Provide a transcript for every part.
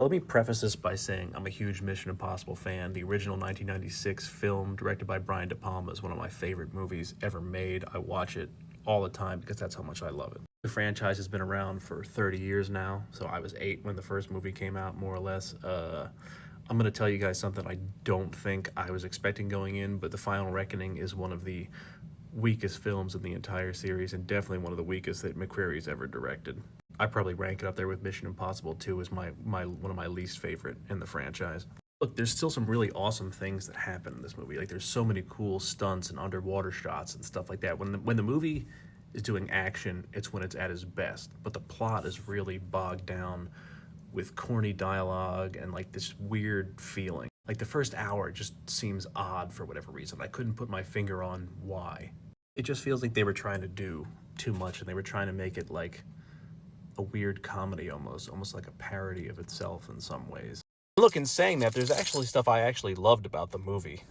Let me preface this by saying I'm a huge Mission Impossible fan. The original 1996 film, directed by Brian De Palma, is one of my favorite movies ever made. I watch it all the time because that's how much I love it. The franchise has been around for 30 years now, so I was 8 when the first movie came out, more or less. I'm going to tell you guys something I don't think I was expecting going in, but The Final Reckoning is one of the weakest films in the entire series, and definitely one of the weakest that McQuarrie's ever directed. I probably rank it up there with Mission Impossible 2 as my one of my least favorite in the franchise. Look, there's still some really awesome things that happen in this movie. Like, there's so many cool stunts and underwater shots and stuff like that. When the movie is doing action, it's when it's at its best. But the plot is really bogged down with corny dialogue and like this weird feeling. Like, the first hour just seems odd for whatever reason. I couldn't put my finger on why. It just feels like they were trying to do too much, and they were trying to make it like a weird comedy, almost like a parody of itself in some ways. Look, in saying that, there's actually stuff I actually loved about the movie.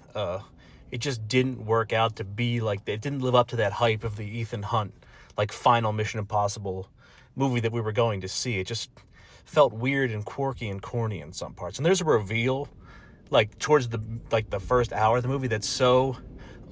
It just didn't work out to be like, it didn't live up to that hype of the Ethan Hunt, like, final Mission Impossible movie that we were going to see. It just felt weird and quirky and corny in some parts. And there's a reveal, like, towards the first hour of the movie that's so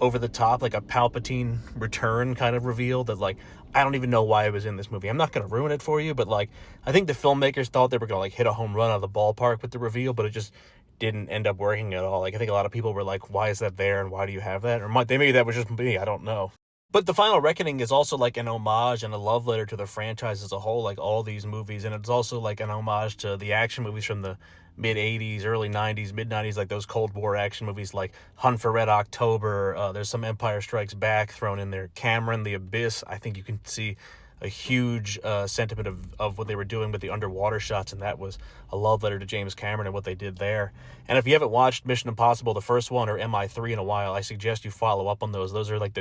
over the top, like a Palpatine return kind of reveal that, like, I don't even know why it was in this movie. I'm not going to ruin it for you, but, like, I think the filmmakers thought they were going to, like, hit a home run out of the ballpark with the reveal, but it just didn't end up working at all. Like, I think a lot of people were like, why is that there and why do you have that? Or maybe that was just me, I don't know. But The Final Reckoning is also like an homage and a love letter to the franchise as a whole, like all these movies. And it's also like an homage to the action movies from the mid-'80s, early '90s, mid-'90s, like those Cold War action movies like Hunt for Red October. There's some Empire Strikes Back thrown in there. Cameron, The Abyss. I think you can see a huge sentiment of what they were doing with the underwater shots, and that was a love letter to James Cameron and what they did there. And if you haven't watched Mission Impossible, the first one, or MI3 in a while, I suggest you follow up on those. Those are like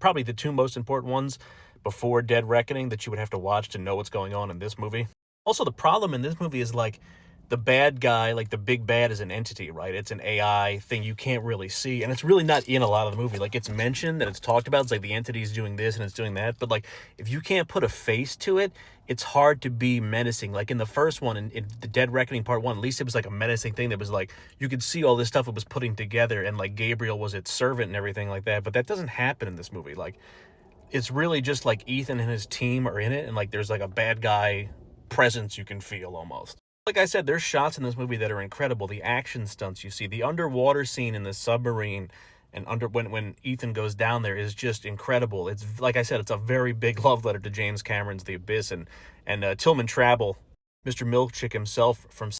probably the two most important ones before Dead Reckoning that you would have to watch to know what's going on in this movie. Also, the problem in this movie is, like, the bad guy, like the big bad, is an entity, right? It's an AI thing you can't really see, and it's really not in a lot of the movie. Like, it's mentioned and it's talked about. It's like the entity's doing this and it's doing that, but, like, if you can't put a face to it, it's hard to be menacing. Like in the first one, in the Dead Reckoning Part 1, at least it was like a menacing thing that was like, you could see all this stuff it was putting together, and like Gabriel was its servant and everything like that, but that doesn't happen in this movie. Like, it's really just like Ethan and his team are in it, and like there's like a bad guy presence you can feel almost. Like I said, there's shots in this movie that are incredible. The action stunts you see, the underwater scene in the submarine, and when Ethan goes down there is just incredible. It's, like I said, it's a very big love letter to James Cameron's The Abyss, and Tillman Travel, Mr. Milkchick himself from